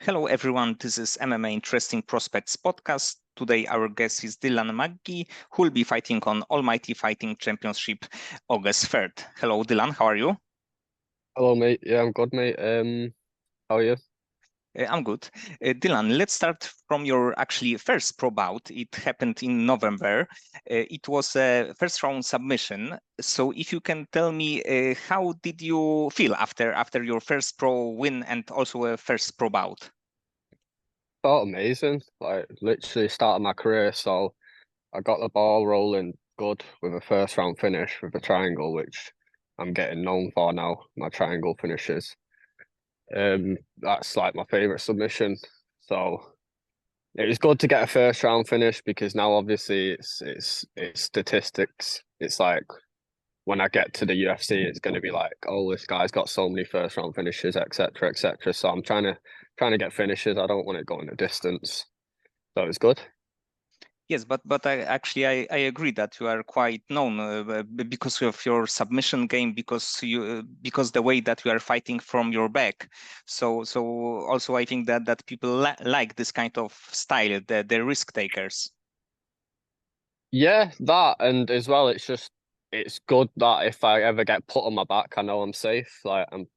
Hello, everyone. This is MMA Interesting Prospects podcast. Today, our guest is Dylan McGee, who will be fighting on Almighty Fighting Championship August 3rd. Hello, Dylan. How are you? Hello, mate. Yeah, I'm good, mate. How are you? I'm good. Dylan, let's start from your actually first pro bout. It happened in November. It was a first round submission. So, if you can tell me, how did you feel after your first pro win and also a first pro bout? Felt amazing. Like literally started my career, so I got the ball rolling good with a first round finish with a triangle, which I'm getting known for now. My triangle finishes. That's like my favorite submission. So it was good to get a first round finish because now obviously it's statistics. It's like when I get to the UFC, it's going to be like, oh, this guy's got so many first round finishes, etc., etc. So I'm trying to get finishes. I don't want it going the distance. So it's good. Yes, but I agree that you are quite known because of your submission game, because the way that you are fighting from your back. So also I think that people like this kind of style, the risk takers. Yeah, that and as well, it's good that if I ever get put on my back, I know I'm safe. Like, and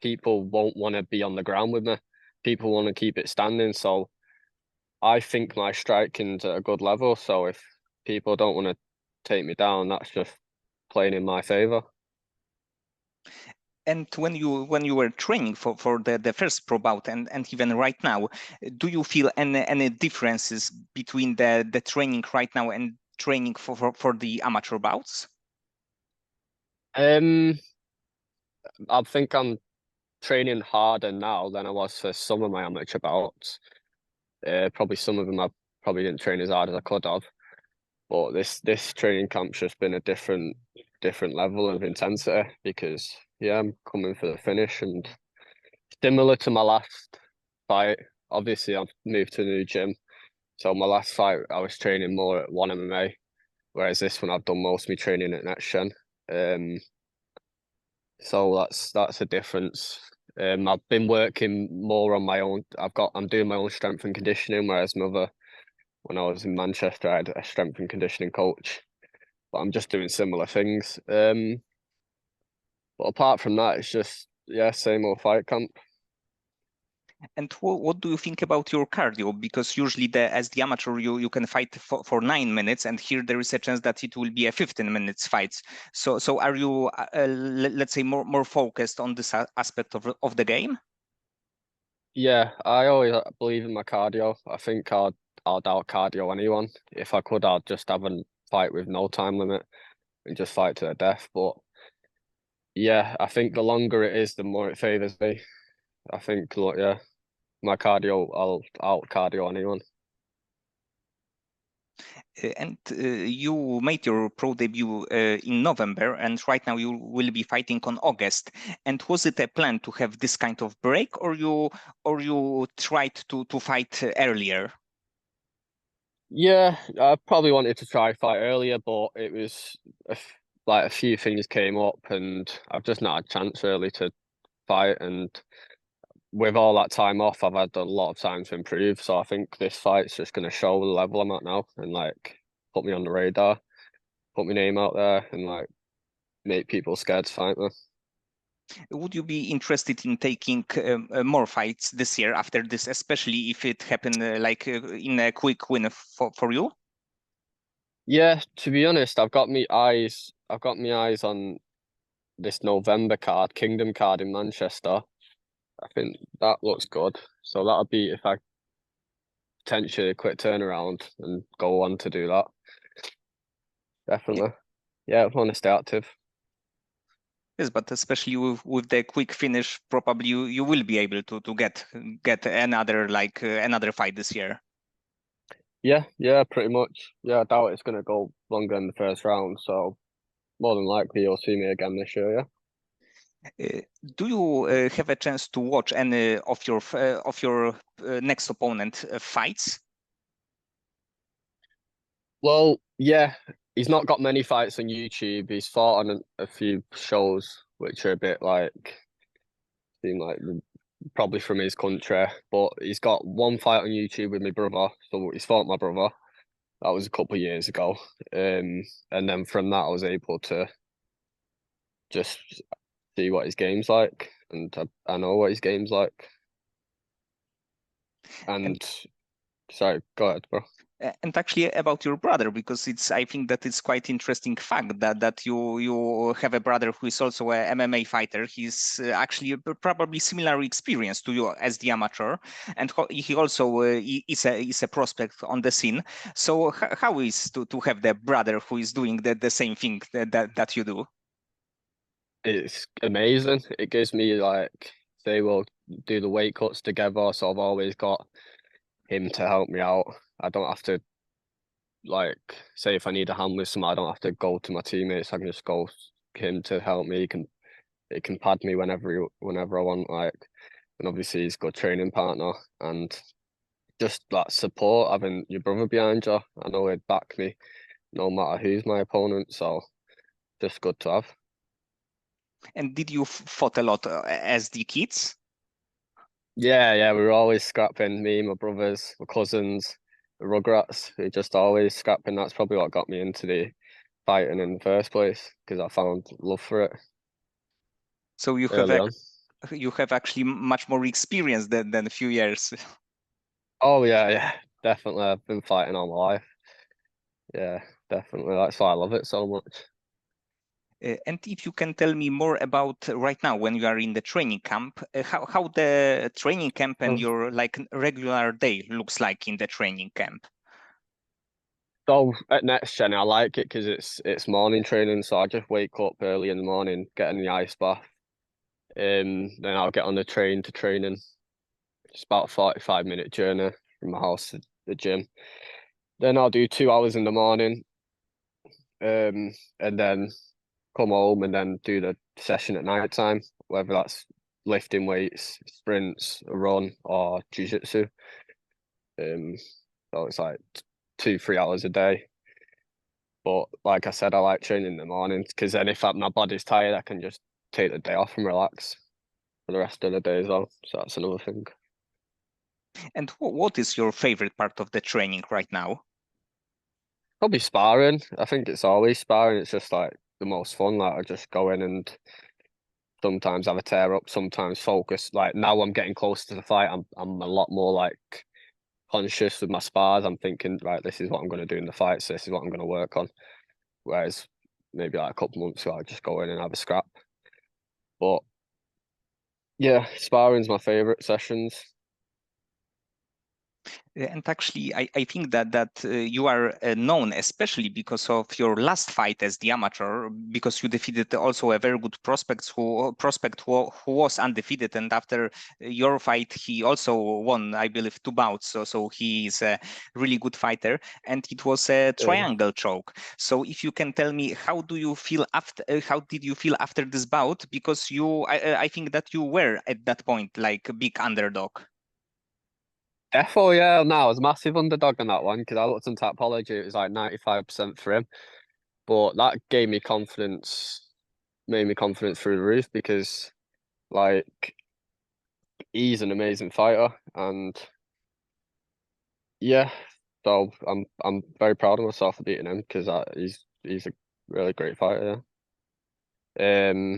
people won't want to be on the ground with me. People want to keep it standing. So I think my striking's at a good level. So if people don't want to take me down, that's just playing in my favor. And when you were training for the first pro bout and even right now, do you feel any differences between the training right now and training for the amateur bouts? Um, I think I'm training harder now than I was for some of my amateur bouts. Probably some of them I probably didn't train as hard as I could have, but this training camp's just been a different level of intensity because yeah, I'm coming for the finish and similar to my last fight. Obviously, I've moved to a new gym, so my last fight I was training more at one MMA, whereas this one I've done most of my training at Next Gen. Um, So that's a difference. I've been working more on my own. I'm doing my own strength and conditioning, whereas when I was in Manchester, I had a strength and conditioning coach. But I'm just doing similar things. But apart from that, it's just yeah, same old fight camp. And what do you think about your cardio? Because usually, as the amateur, you can fight for 9 minutes, and here there is a chance that it will be a 15 minutes fight. So are you, let's say, more focused on this aspect of the game? Yeah, I always believe in my cardio. I think I'd out cardio anyone. If I could, I'd just have a fight with no time limit and just fight to the death. But yeah, I think the longer it is, the more it favors me. I think, look, yeah, my cardio, I'll out cardio anyone. And you made your pro debut in November, and right now you will be fighting on August. And was it a plan to have this kind of break, or you tried to fight earlier? Yeah, I probably wanted to try fight earlier, but it was like a few things came up, and I've just not had a chance really to fight. And with all that time off, I've had a lot of time to improve. So I think this fight's just going to show the level I'm at now, and like put me on the radar, put my name out there, and like make people scared to fight me. Would you be interested in taking more fights this year after this, especially if it happened in a quick win for you? Yeah, to be honest, I've got my eyes on this November card, Kingdom card in Manchester. I think that looks good. So that'll be if I potentially a quick turnaround and go on to do that. Definitely. Yeah, I want to stay active. Yes, but especially with the quick finish, probably you will be able to get another another fight this year. Yeah, yeah, pretty much. Yeah, I doubt it's gonna go longer than the first round. So more than likely you'll see me again this year, yeah. Uh, do you have a chance to watch any of your next opponent fights? Well, yeah, he's not got many fights on YouTube. He's fought on a few shows which are a bit like seem like probably from his country, but he's got one fight on YouTube with my brother. So he's fought my brother. That was a couple of years ago. And then from that, I was able to just see what his game's like, and I know what his game's like. And And sorry, go ahead, bro. and actually about your brother, because I think that it's quite interesting fact that you have a brother who is also a MMA fighter. He's actually probably similar experience to you as the amateur, and he also is a prospect on the scene. So how is to have the brother who is doing the same thing that you do? It's amazing. It gives me like they will do the weight cuts together, so I've always got him to help me out. I don't have to like say if I need a hand with something, I don't have to go to my teammates. I can just go him to help me. He can pad me whenever I want, like, and obviously he's a good training partner and just that support, having your brother behind you. I know he'd back me no matter who's my opponent, so just good to have. And did you fought a lot as the kids? Yeah, we were always scrapping, me, my brothers, my cousins, the Rugrats. We just always scrapping. That's probably what got me into the fighting in the first place because I found love for it So early on. you have actually much more experience than a few years. Oh yeah, definitely. I've been fighting all my life. Yeah, definitely. That's why I love it so much. And if you can tell me more about right now when you are in the training camp, how the training camp and Oh. your like regular day looks like in the training camp. So at next gen, I like it because it's morning training. So I just wake up early in the morning, get in the ice bath, then I'll get on the train to training. It's about a 45-minute journey from my house to the gym. Then I'll do 2 hours in the morning, and then come home and then do the session at night time, whether that's lifting weights, sprints, a run, or jiu-jitsu. Um, so it's like 2, 3 hours a day. But like I said, I like training in the mornings because then if my body's tired, I can just take the day off and relax for the rest of the day as well. So that's another thing. And what is your favorite part of the training right now? Probably sparring. I think it's always sparring. It's just like the most fun. Like I just go in and sometimes have a tear up, sometimes focus. Like now I'm getting close to the fight. I'm a lot more like conscious with my spars. I'm thinking, right, this is what I'm going to do in the fight. So this is what I'm going to work on. Whereas maybe like a couple months ago, I just go in and have a scrap. But yeah, sparring's my favorite sessions. And actually, I think that you are known especially because of your last fight as the amateur, because you defeated also a very good prospect who was undefeated, and after your fight, he also won, I believe, 2 bouts. So he is a really good fighter, and it was a Yeah. triangle choke. So if you can tell me, how do you feel after? How did you feel after this bout? Because I think that you were at that point like a big underdog. Defo, yeah. No, I was a massive underdog on that one because I looked on Tapology, it was like 95% for him. But that gave me confidence, made me confidence through the roof because like he's an amazing fighter and yeah, so I'm very proud of myself for beating him because he's a really great fighter. Yeah.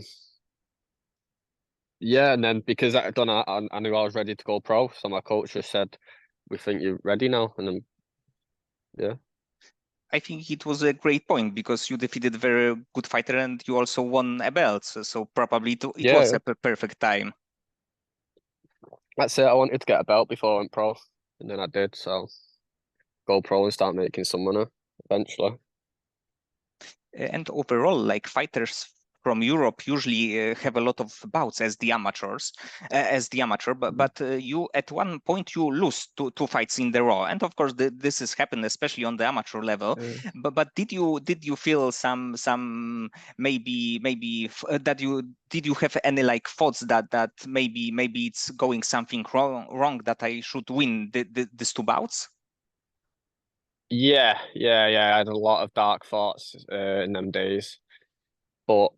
Yeah, and then because I done, I knew I was ready to go pro, so my coach just said, "We think you're ready now," and then yeah, I think it was a great point because you defeated a very good fighter and you also won a belt. So probably it yeah, was yeah. a perfect time. That's it. I wanted to get a belt before I went pro, and then I did. So go pro and start making some money eventually. And overall, like fighters from Europe usually have a lot of bouts as the amateurs, as the amateur. But you at one point you lose two fights in the row, and of course this has happened especially on the amateur level. Yeah. But did you feel some maybe that you did you have any like thoughts that maybe it's going something wrong that I should win these 2 bouts? Yeah. I had a lot of dark thoughts in them days, but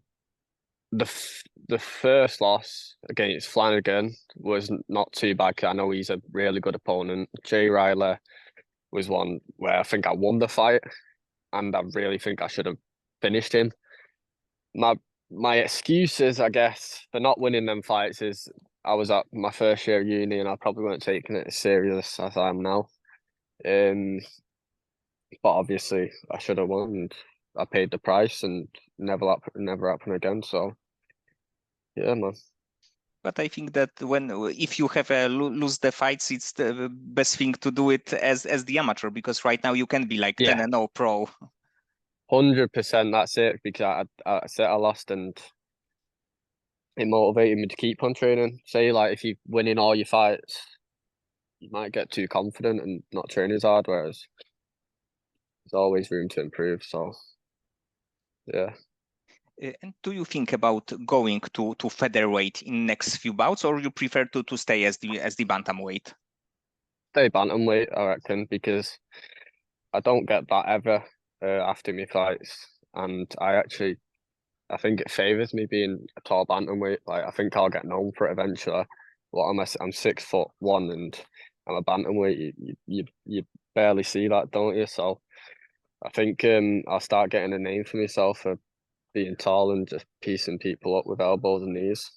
the first loss against Flanagan was not too bad. 'Cause I know he's a really good opponent. Jay Riley was one where I think I won the fight, and I really think I should have finished him. My my excuses, I guess, for not winning them fights is I was at my first year of uni and I probably weren't taking it as serious as I am now. Um, but obviously I should have won and I paid the price and never happen again. So yeah, man. But I think that if you have lose the fights, it's the best thing to do it as the amateur, because right now you can be like 10 Yeah, and 0 pro. 100%. That's it because I said I lost and it motivated me to keep on training. Say like if you're winning all your fights, you might get too confident and not train as hard, whereas there's always room to improve. So yeah. And do you think about going to featherweight in next few bouts, or you prefer to stay as the bantamweight? Stay bantamweight, I reckon, because I don't get that ever after my fights, and I think it favors me being a tall bantamweight. Like I think I'll get known for it eventually. But I'm 6'1" and I'm a bantamweight. You barely see that, don't you? So I think I'll start getting a name for myself for being tall and just piecing people up with elbows and knees.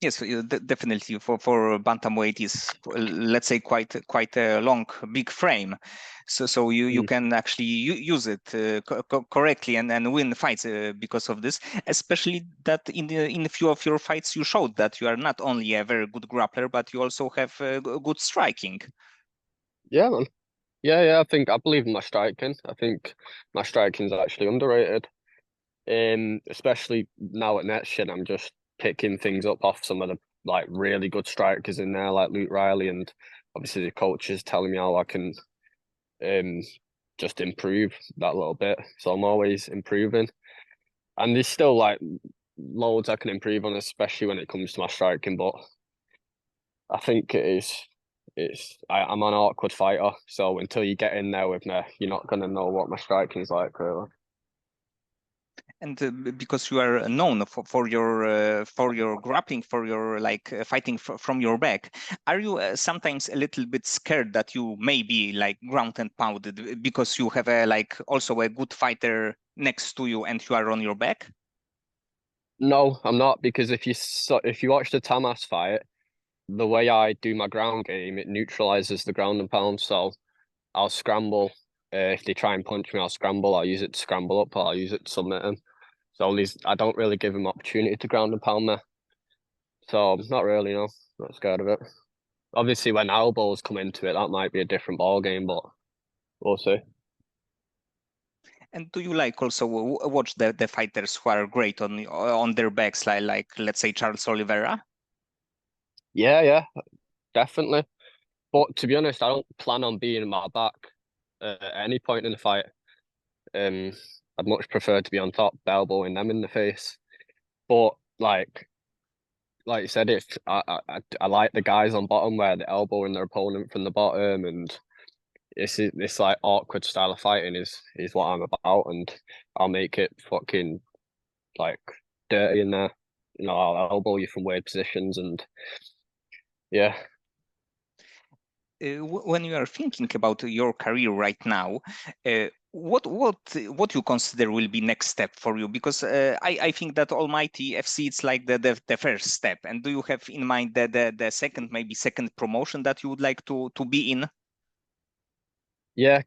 Yes, definitely. For bantamweight is, let's say, quite a long, big frame, so you Mm. can actually use it correctly and win fights because of this. Especially that in a few of your fights you showed that you are not only a very good grappler, but you also have good striking. Yeah, man. Yeah. I believe in my striking. I think my striking is actually underrated. Especially now at Netshin, I'm just picking things up off some of the like really good strikers in there, like Luke Riley, and obviously the coaches telling me how I can um just improve that little bit. So I'm always improving, and there's still like loads I can improve on, especially when it comes to my striking. But I think I'm an awkward fighter, so until you get in there with me, you're not gonna know what my striking is like, really. And because you are known for your grappling, for your like fighting from your back, are you sometimes a little bit scared that you may be like ground and pounded because you have a like also a good fighter next to you and you are on your back? No, I'm not because if you watch the Tamas fight, the way I do my ground game, it neutralizes the ground and pound. So I'll scramble. If they try and punch me, I'll scramble. I'll use it to scramble up. Or I'll use it to submit them. So I don't really give them opportunity to ground and pound me. So not really, no, not scared of it. Obviously, when elbows come into it, that might be a different ball game, but we'll see. And do you like also watch the fighters who are great on their backs, like let's say Charles Oliveira? Yeah, definitely. But to be honest, I don't plan on being in my back at any point in the fight. Um, I'd much prefer to be on top, elbowing them in the face. But like you said, if I like the guys on bottom where they elbowing their opponent from the bottom, and this like awkward style of fighting is what I'm about, and I'll make it fucking like dirty in there. You know, I'll elbow you from weird positions, and yeah. When you are thinking about your career right now, what you consider will be next step for you? Because I think that Almighty FC it's like the first step. And do you have in mind the second, maybe second promotion that you would like to be in? Yeah,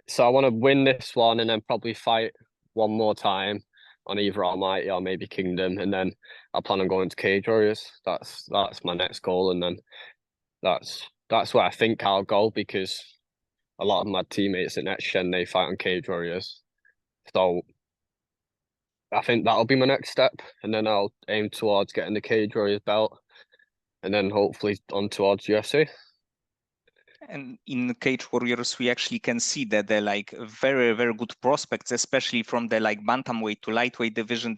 so I want to win this one and then probably fight one more time on either Almighty or maybe Kingdom, and then I plan on going to Cage Warriors. That's my next goal, and then that's where I think I'll go because a lot of my teammates at Next Gen they fight on Cage Warriors, so I think that'll be my next step, and then I'll aim towards getting the Cage Warriors belt, and then hopefully on towards UFC. And in Cage Warriors, we actually can see that they're like very good prospects, especially from the like bantamweight to lightweight division.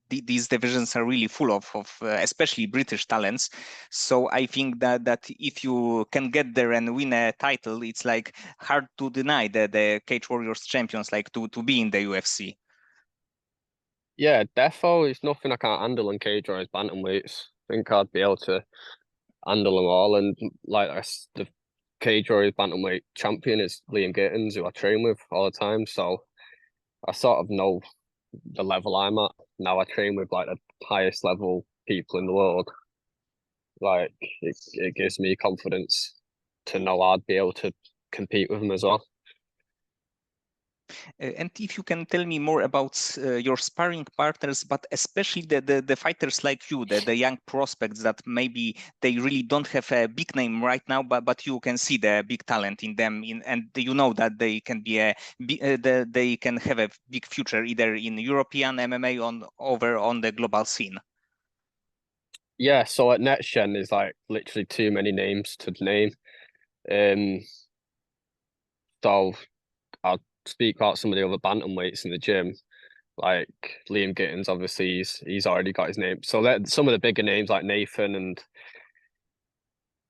These divisions are really full of especially British talents. So I think that if you can get there and win a title, it's like hard to deny the Cage Warriors champions like to be in the UFC. Yeah, defo is nothing I can't handle in cage or as bantamweights. I think I'd be able to handle them all. And like the cage or bantamweight champion is Liam Gittins, who I train with all the time. So I sort of know the level I'm at. Now I train with like the highest level people in the world. Like it gives me confidence to know I'd be able to compete with them as well. And if you can tell me more about your sparring partners, but especially the fighters like you, the young prospects that maybe they really don't have a big name right now, but you can see the big talent in them, and you know that they can be they can have a big future either in European MMA on over on the global scene. Yeah, so at next gen there's like literally too many names to name. Um, so I'll speak about some of the other bantamweights in the gym. Like Liam Gittins, obviously he's already got his name. So let some of the bigger names like Nathan and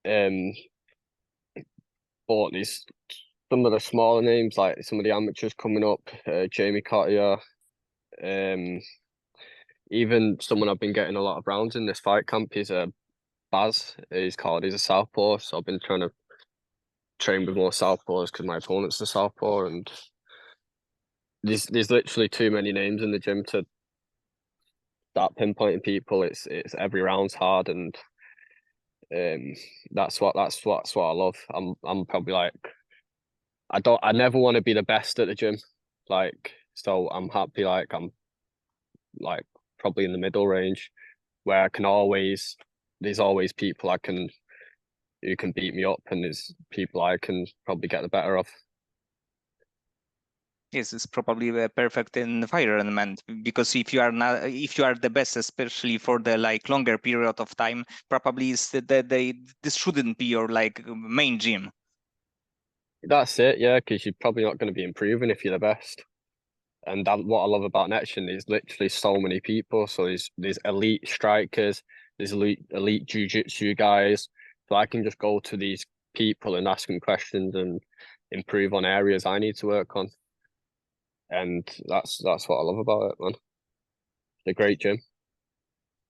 um Bortley's, some of the smaller names like some of the amateurs coming up, Jamie Cottier, um, even someone I've been getting a lot of rounds in this fight camp is Baz. He's a southpaw, so I've been trying to train with more southpaws because my opponent's a southpaw, and there's literally too many names in the gym to start pinpointing people. It's every round's hard, and um, that's what I love. I'm probably like I never want to be the best at the gym, like so I'm happy like I'm like probably in the middle range where I can always there's always people I can who can beat me up, and there's people I can probably get the better of. Yes, it's probably a perfect environment because if you are not, if you are the best, especially for the like longer period of time, probably is that this shouldn't be your like main gym. That's it, yeah, because you're probably not going to be improving if you're the best. And what I love about Nexion is literally so many people. So there's elite strikers, there's elite jiu-jitsu guys. So I can just go to these people and ask them questions and improve on areas I need to work on. And that's what I love about it, man. It's a great gym.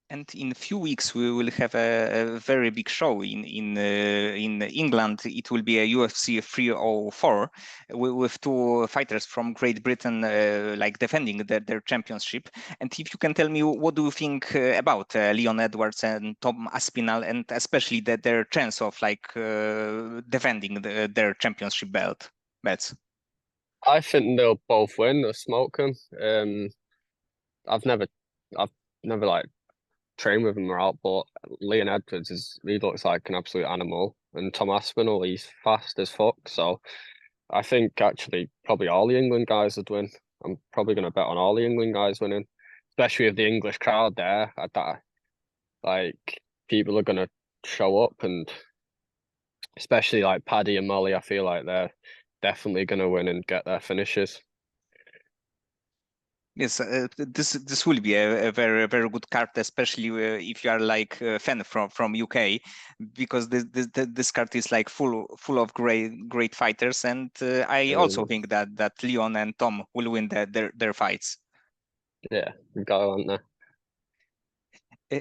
And in a few weeks, we will have a very big show in England. It will be a UFC 304 with two fighters from Great Britain, like defending their championship. And if you can tell me, what do you think about Leon Edwards and Tom Aspinall, and especially their chance of like defending their championship belts? I think they'll both win. They'll smoke them. I've never, I've never like trained with him or out, but Leon Edwards he looks like an absolute animal, and Tom Aspinall he's fast as fuck. So I think actually probably all the England guys would win. I'm probably going to bet on all the England guys winning, especially with the English crowd there. Like people are going to show up, and especially like Paddy and Molly, I feel like they're definitely going to win and get their finishes. Yes, this will be a very good card, especially if you are like a fan from UK, because this card is like full of great fighters, and I also Um, think that Leon and Tom will win their fights. yeah, we got on there.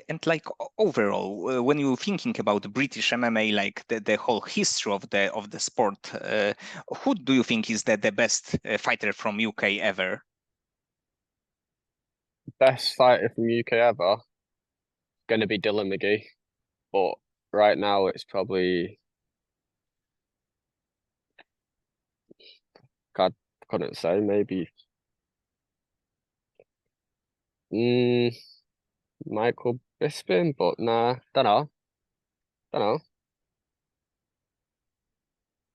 And like overall, when you're thinking about British MMA, like the whole history of the sport, who do you think is the best fighter from UK ever? Best fighter from UK ever going to be Dylan McGee, but right now it's probably God couldn't say maybe mm, Michael Bisping, but nah, don't know.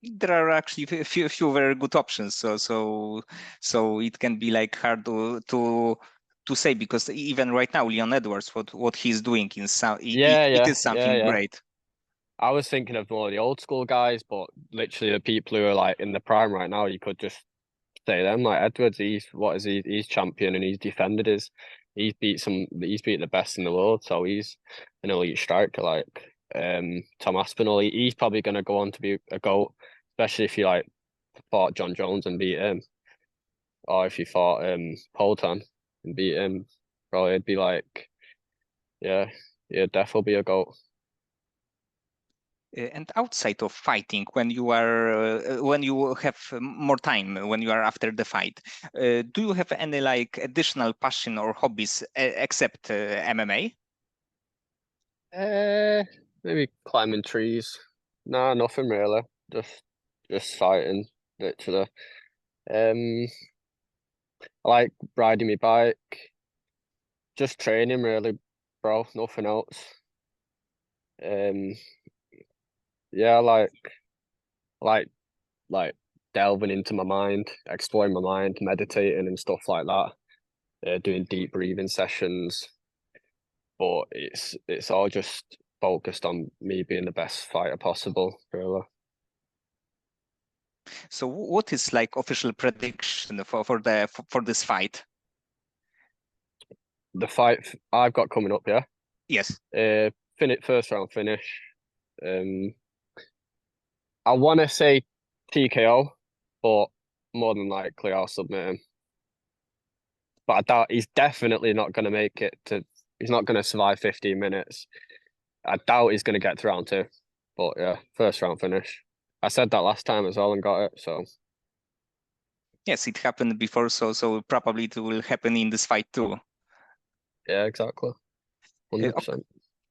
There are actually a few very good options. So it can be like hard to say because even right now, Leon Edwards, what he's doing in some, Yeah, it yeah, is yeah, something yeah. great. I was thinking of more of the old school guys, but literally the people who are like in the prime right now, you could just say them. Like Edwards, he's what is he? He's champion and he's defended he's beat the best in the world, so he's an elite striker. Like Tom Aspinall, he's probably gonna go on to be a GOAT, especially if he like fought John Jones and beat him, or if he fought Poltan and beat him. bro, it'd be like, yeah, definitely be a goat. And outside of fighting, when you have more time, when you are after the fight, do you have any like additional passion or hobbies except MMA? Uh, Maybe climbing trees. Nah, nothing really. Just fighting, literally. Um, I like riding my bike. Just training, really, bro. Nothing else. Um, yeah, like like delving into my mind, exploring my mind, meditating and stuff like that. Doing deep breathing sessions, but it's all just focused on me being the best fighter possible, really. So what is like official prediction for this fight? The fight I've got coming up, yeah. Yes. First round finish. Um, I want to say TKO, but more than likely I'll submit him. But I doubt he's definitely not going to make it to. He's not going to survive 15 minutes. I doubt he's going to get to round two. But yeah, first round finish. I said that last time as well and got it. So Yes, it happened before, so probably it will happen in this fight too. yeah, exactly. Uh, 100%.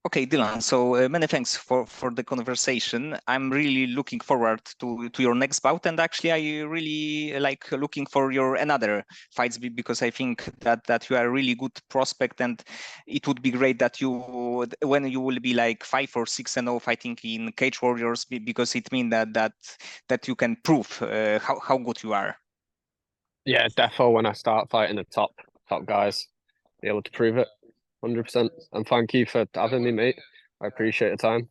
Okay, Dylan. So many thanks for the conversation. I'm really looking forward to your next bout, and actually, I really like looking for your another fights because I think that you are a really good prospect, and it would be great that you when you will be like 5 or 6-0 fighting in Cage Warriors because it means that you can prove how good you are. Yeah, defo when I start fighting the top guys, be able to prove it. 100%. And thank you for having me, mate. I appreciate the time.